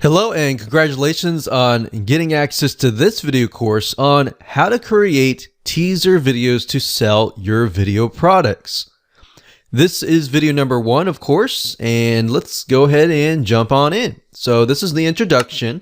Hello and congratulations on getting access to this video course on how to create teaser videos to sell your video products. This is video number 1, of course, and let's go ahead and jump on in. So this is the introduction.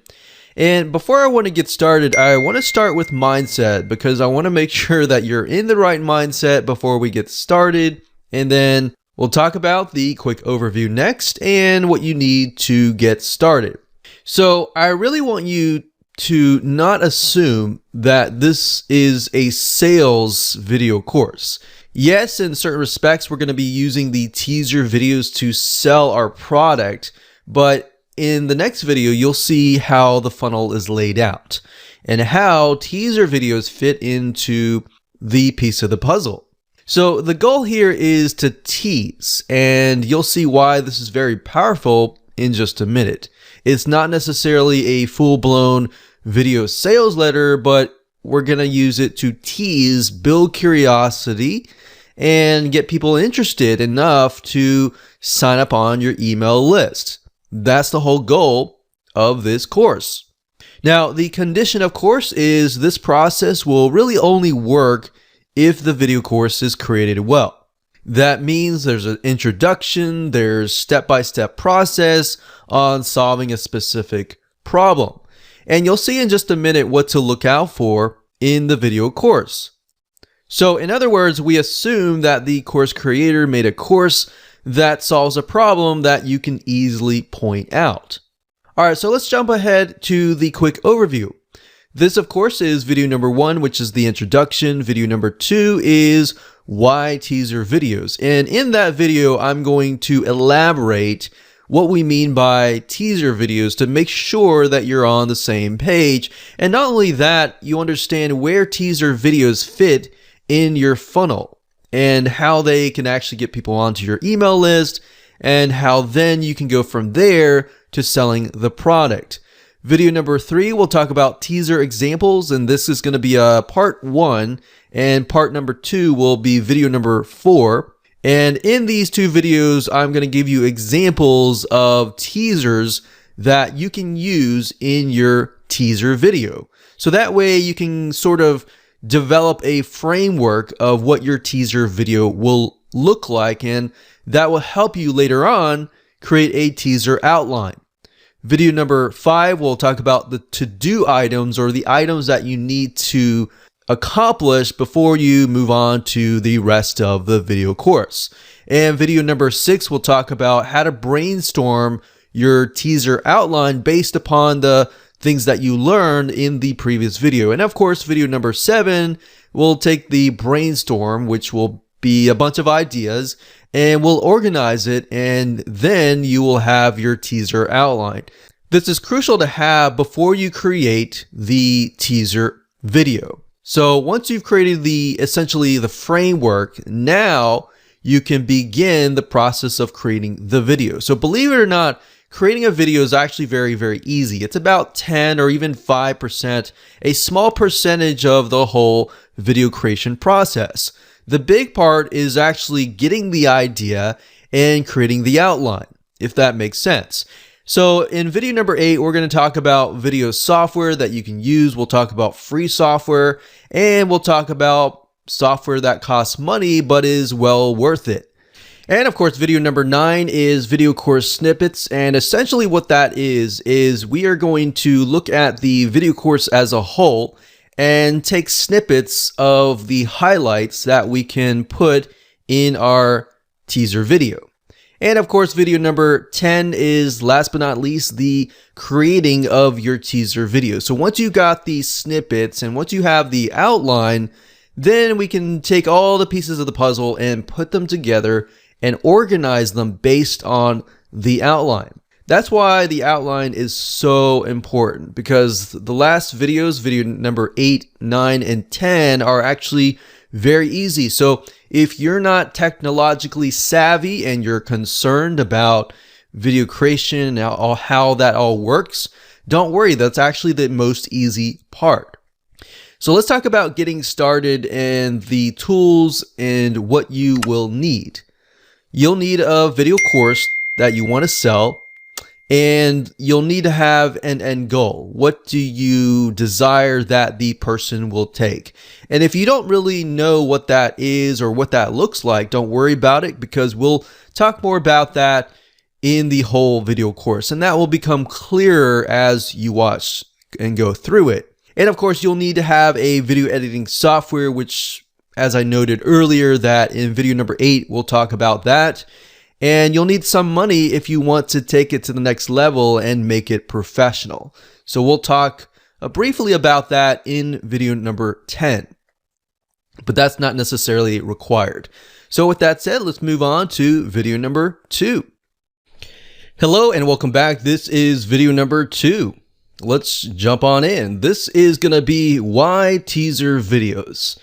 And before I want to get started, I want to start with mindset because I want to make sure that you're in the right mindset before we get started. And then we'll talk about the quick overview next and what you need to get started. So I really want you to not assume that this is a sales video course. Yes, in certain respects, we're going to be using the teaser videos to sell our product, but in the next video, you'll see how the funnel is laid out and how teaser videos fit into the piece of the puzzle. So the goal here is to tease, and you'll see why this is very powerful in just a minute. It's not necessarily a full-blown video sales letter, but we're going to use it to tease, build curiosity, and get people interested enough to sign up on your email list. That's the whole goal of this course. Now, the condition, of course, is this process will really only work if the video course is created well. That means there's an introduction, there's step-by-step process on solving a specific problem. And you'll see in just a minute what to look out for in the video course. So in other words, we assume that the course creator made a course that solves a problem that you can easily point out. All right, so let's jump ahead to the quick overview. This, of course, is video number 1, which is the introduction. Video number 2 is why teaser videos. And in that video, I'm going to elaborate what we mean by teaser videos to make sure that you're on the same page. And not only that, you understand where teaser videos fit in your funnel and how they can actually get people onto your email list and how then you can go from there to selling the product. Video number 3, we'll talk about teaser examples, and this is going to be a part 1, and part number 2 will be video number 4. And in these 2 videos, I'm going to give you examples of teasers that you can use in your teaser video. So that way you can sort of develop a framework of what your teaser video will look like, and that will help you later on create a teaser outline. Video number 5, we'll talk about the to-do items or the items that you need to accomplish before you move on to the rest of the video course. And video number 6, we'll talk about how to brainstorm your teaser outline based upon the things that you learned in the previous video. And of course, video number 7, we'll take the brainstorm, which will be a bunch of ideas, and we'll organize it, and then you will have your teaser outline. This is crucial to have before you create the teaser video. So once you've created essentially the framework, now you can begin the process of creating the video. So believe it or not, creating a video is actually very, very easy. It's about 10 or even 5%, a small percentage of the whole video creation process. The big part is actually getting the idea and creating the outline, if that makes sense. So in video number 8, we're going to talk about video software that you can use. We'll talk about free software, and we'll talk about software that costs money but is well worth it. And of course, video number 9 is video course snippets. And essentially what that is we are going to look at the video course as a whole and take snippets of the highlights that we can put in our teaser video. And of course, video number 10 is, last but not least, the creating of your teaser video. So once you got these snippets and once you have the outline, then we can take all the pieces of the puzzle and put them together and organize them based on the outline. That's why the outline is so important, because the last videos, video number 8, 9, and 10, are actually very easy. So if you're not technologically savvy and you're concerned about video creation and how that all works, don't worry, that's actually the most easy part. So let's talk about getting started and the tools and what you will need. You'll need a video course that you want to sell. And you'll need to have an end goal. What do you desire that the person will take? And if you don't really know what that is or what that looks like, don't worry about it, because we'll talk more about that in the whole video course. And that will become clearer as you watch and go through it. And of course, you'll need to have a video editing software, which, as I noted earlier, that in video number 8, we'll talk about that. And you'll need some money if you want to take it to the next level and make it professional. So we'll talk briefly about that in video number 10. But that's not necessarily required. So with that said, let's move on to video number 2. Hello and welcome back. This is video number 2. Let's jump on in. This is going to be why teaser videos.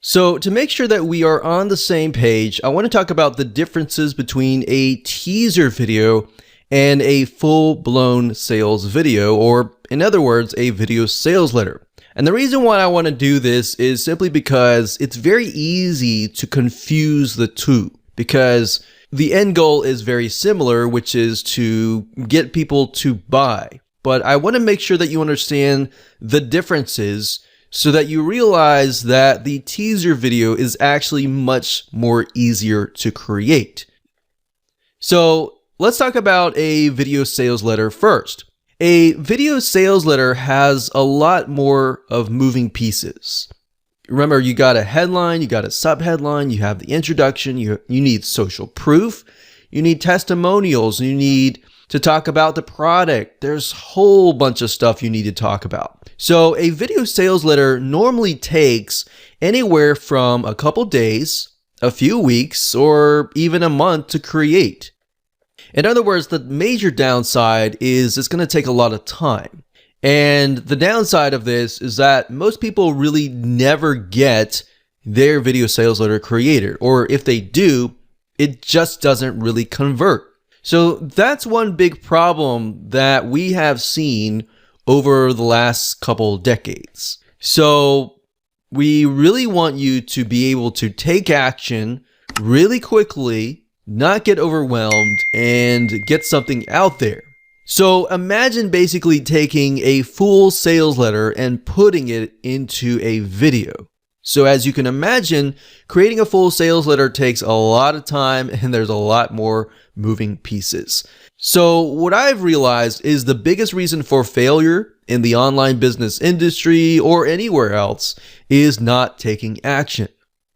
So to make sure that we are on the same page, I want to talk about the differences between a teaser video and a full-blown sales video, or in other words, a video sales letter. And the reason why I want to do this is simply because it's very easy to confuse the two, because the end goal is very similar, which is to get people to buy. But I want to make sure that you understand the differences so that you realize that the teaser video is actually much more easier to create. So let's talk about a video sales letter first. A video sales letter has a lot more of moving pieces. Remember, you got a headline, you got a subheadline, you have the introduction, you need social proof, you need testimonials, you need to talk about the product. There's a whole bunch of stuff you need to talk about. So a video sales letter normally takes anywhere from a couple days, a few weeks, or even a month to create. In other words, the major downside is it's going to take a lot of time. And the downside of this is that most people really never get their video sales letter created, or if they do, it just doesn't really convert. So that's one big problem that we have seen over the last couple decades. So we really want you to be able to take action really quickly, not get overwhelmed, and get something out there. So imagine basically taking a full sales letter and putting it into a video. So as you can imagine, creating a full sales letter takes a lot of time and there's a lot more moving pieces. So what I've realized is the biggest reason for failure in the online business industry or anywhere else is not taking action.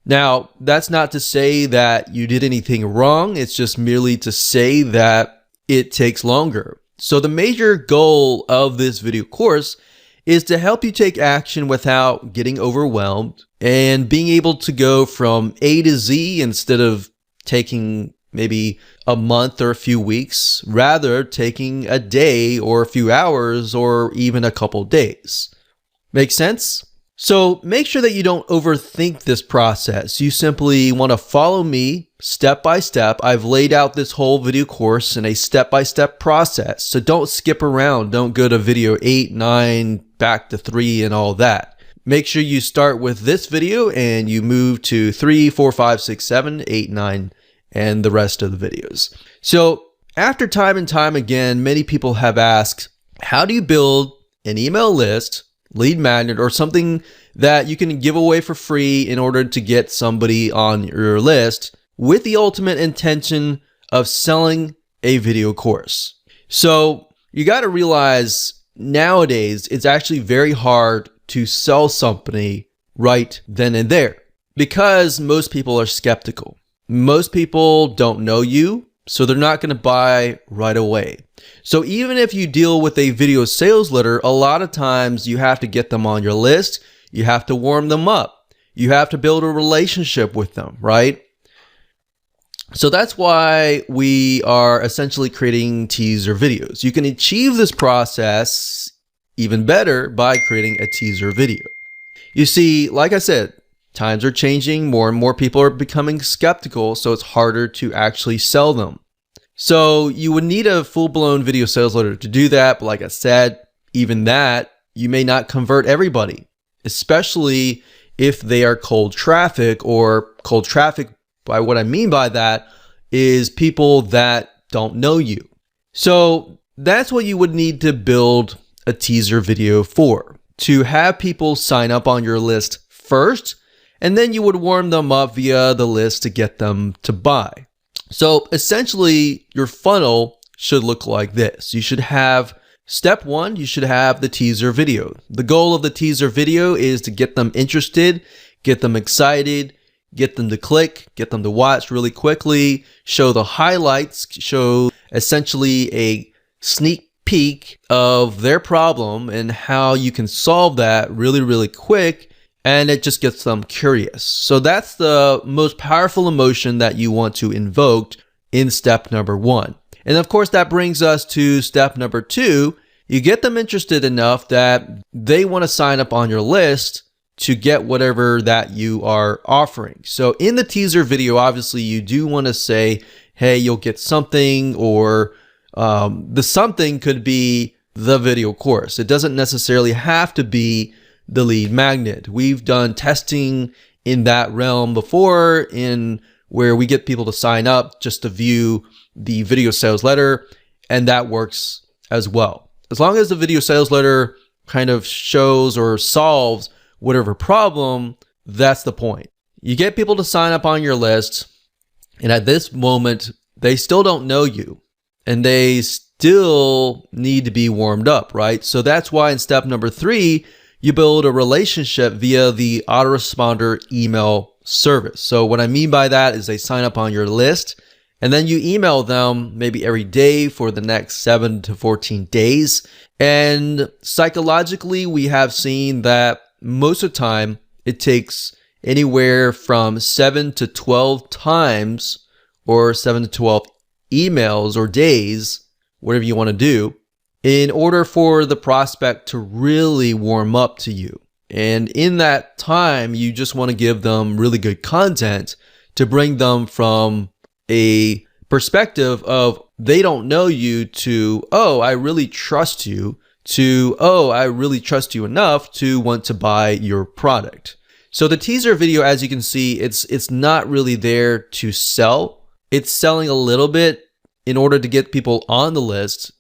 Now, that's not to say that you did anything wrong. It's just merely to say that it takes longer. So the major goal of this video course is to help you take action without getting overwhelmed and being able to go from A to Z instead of taking maybe a month or a few weeks, rather taking a day or a few hours or even a couple days. Make sense? So make sure that you don't overthink this process. You simply want to follow me step by step. I've laid out this whole video course in a step-by-step process. So don't skip around. Don't go to video 8, 9, back to 3 and all that. Make sure you start with this video and you move to 3, 4, 5, 6, 7, 8, 9, and the rest of the videos. So after time and time again, many people have asked, how do you build an email list, lead magnet, or something that you can give away for free in order to get somebody on your list with the ultimate intention of selling a video course? So you got to realize nowadays it's actually very hard to sell somebody right then and there because most people are skeptical. Most people don't know you, so they're not going to buy right away. So even if you deal with a video sales letter, a lot of times you have to get them on your list. You have to warm them up. You have to build a relationship with them, right? So that's why we are essentially creating teaser videos. You can achieve this process even better by creating a teaser video. You see, like I said, times are changing. More and more people are becoming skeptical, so it's harder to actually sell them. So you would need a full-blown video sales letter to do that. But like I said, even that, you may not convert everybody, especially if they are cold traffic. Or cold traffic, by what I mean by that, is people that don't know you. So that's what you would need to build a teaser video for, to have people sign up on your list first, and then you would warm them up via the list to get them to buy. So essentially, your funnel should look like this. You should have step one, you should have the teaser video. The goal of the teaser video is to get them interested, get them excited, get them to click, get them to watch really quickly, show the highlights, show essentially a sneak peek of their problem and how you can solve that really, really quick. And it just gets them curious. So that's the most powerful emotion that you want to invoke in step number one. And of course, that brings us to step number two. You get them interested enough that they want to sign up on your list to get whatever that you are offering. So in the teaser video, obviously you do want to say, hey, you'll get something, or the something could be the video course. It doesn't necessarily have to be the lead magnet. We've done testing in that realm before, in where we get people to sign up just to view the video sales letter, and that works as well. As long as the video sales letter kind of shows or solves whatever problem, that's the point. You get people to sign up on your list, and at this moment, they still don't know you, and they still need to be warmed up, right? So that's why in step number three, you build a relationship via the autoresponder email service. So what I mean by that is they sign up on your list, and then you email them maybe every day for the next 7 to 14 days. And psychologically, we have seen that most of the time it takes anywhere from 7 to 12 times, or 7 to 12 emails or days, whatever you want to do, in order for the prospect to really warm up to you. And in that time, you just want to give them really good content to bring them from a perspective of they don't know you to, oh, I really trust you, to, oh, I really trust you enough to want to buy your product. So the teaser video, as you can see, it's not really there to sell. It's selling a little bit in order to get people on the list,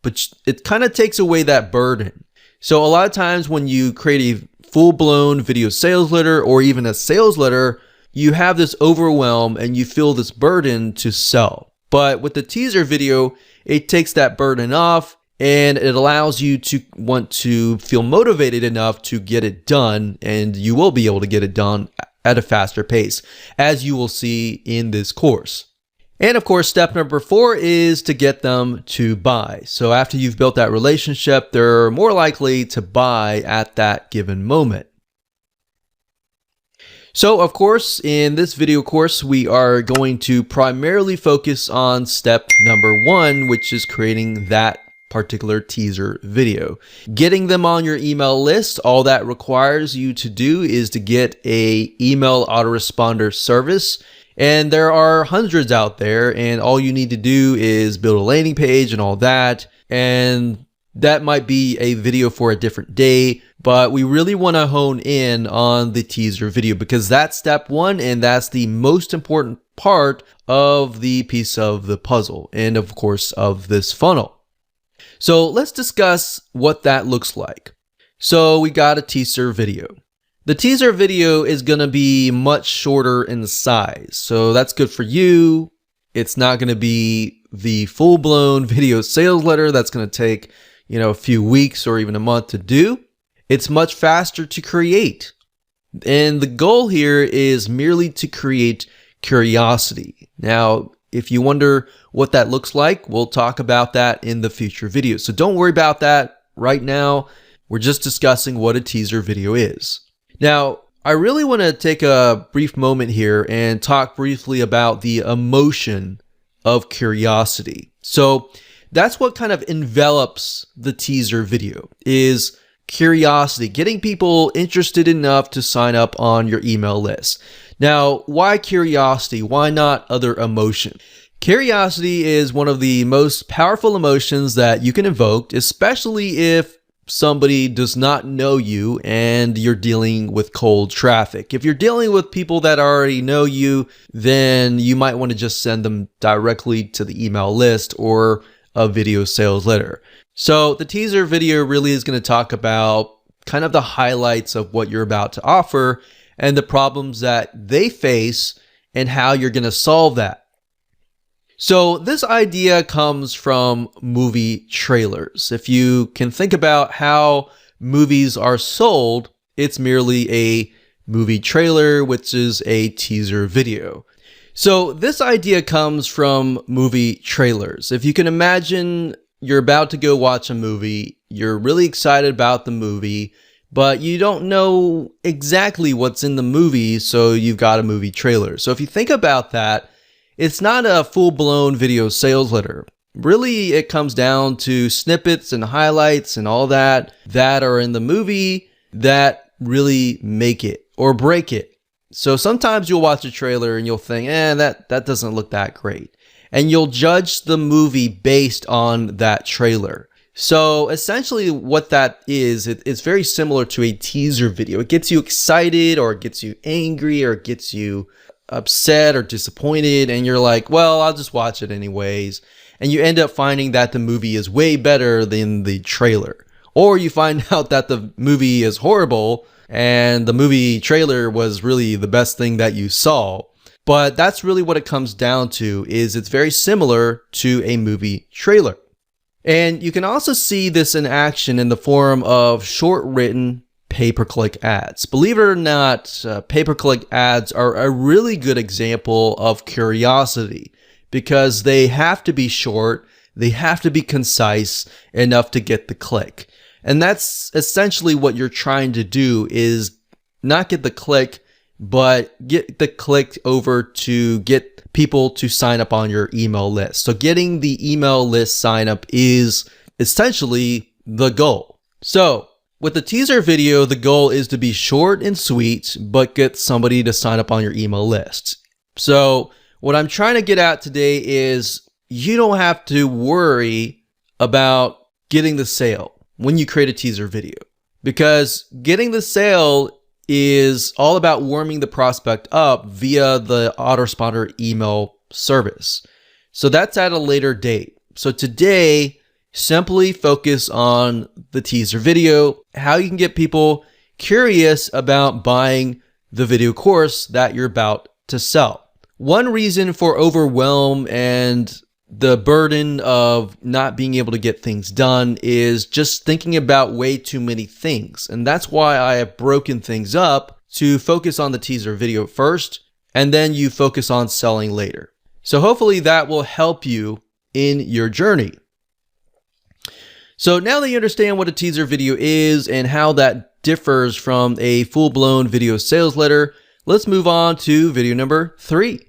but it kind of takes away that burden. So a lot of times when you create a full-blown video sales letter or even a sales letter, you have this overwhelm and you feel this burden to sell. But with the teaser video, it takes that burden off, and it allows you to want to feel motivated enough to get it done, and you will be able to get it done at a faster pace, as you will see in this course. And of course, step number 4 is to get them to buy. So after you've built that relationship, they're more likely to buy at that given moment. So of course, in this video course, we are going to primarily focus on step number 1, which is creating that particular teaser video. Getting them on your email list, all that requires you to do is to get a email autoresponder service. And there are hundreds out there, and all you need to do is build a landing page and all that. And that might be a video for a different day, but we really want to hone in on the teaser video because that's step 1, and that's the most important part of the piece of the puzzle, and of course of this funnel. So let's discuss what that looks like. So we got a teaser video. The teaser video is going to be much shorter in size, so that's good for you. It's not going to be the full-blown video sales letter that's going to take, a few weeks or even a month to do. It's much faster to create. And the goal here is merely to create curiosity. Now, if you wonder what that looks like, we'll talk about that in the future videos. So don't worry about that right now. We're just discussing what a teaser video is. Now, I really want to take a brief moment here and talk briefly about the emotion of curiosity. So that's what kind of envelops the teaser video, is curiosity, getting people interested enough to sign up on your email list. Now, why curiosity? Why not other emotion? Curiosity is one of the most powerful emotions that you can invoke, especially if somebody does not know you and you're dealing with cold traffic. If you're dealing with people that already know you, then you might want to just send them directly to the email list or a video sales letter. So the teaser video really is going to talk about kind of the highlights of what you're about to offer and the problems that they face and how you're going to solve that. So this idea comes from movie trailers. If you can think about how movies are sold, it's merely a movie trailer, which is a teaser video. So this idea comes from movie trailers. If you can imagine you're about to go watch a movie, you're really excited about the movie, but you don't know exactly what's in the movie, so you've got a movie trailer. So if you think about that, it's not a full-blown video sales letter. Really, it comes down to snippets and highlights and all that are in the movie that really make it or break it. So sometimes you'll watch a trailer and you'll think, that doesn't look that great. And you'll judge the movie based on that trailer. So essentially what that is, it's very similar to a teaser video. It gets you excited, or it gets you angry, or it gets you upset or disappointed, and you're like, well, I'll just watch it anyways. And you end up finding that the movie is way better than the trailer. Or you find out that the movie is horrible and the movie trailer was really the best thing that you saw. But that's really what it comes down to, is it's very similar to a movie trailer. And you can also see this in action in the form of short written pay-per-click ads. Believe it or not, pay-per-click ads are a really good example of curiosity, because they have to be short, they have to be concise enough to get the click. And that's essentially what you're trying to do, is not get the click, but get the click over to get people to sign up on your email list. So getting the email list sign up is essentially the goal. So with the teaser video, the goal is to be short and sweet, but get somebody to sign up on your email list. So what I'm trying to get at today is you don't have to worry about getting the sale when you create a teaser video, because getting the sale is all about warming the prospect up via the autoresponder email service. So that's at a later date. So today, simply focus on the teaser video, how you can get people curious about buying the video course that you're about to sell. One reason for overwhelm and the burden of not being able to get things done is just thinking about way too many things. And that's why I have broken things up to focus on the teaser video first, and then you focus on selling later. So hopefully that will help you in your journey. So now that you understand what a teaser video is and how that differs from a full-blown video sales letter, let's move on to video number 3.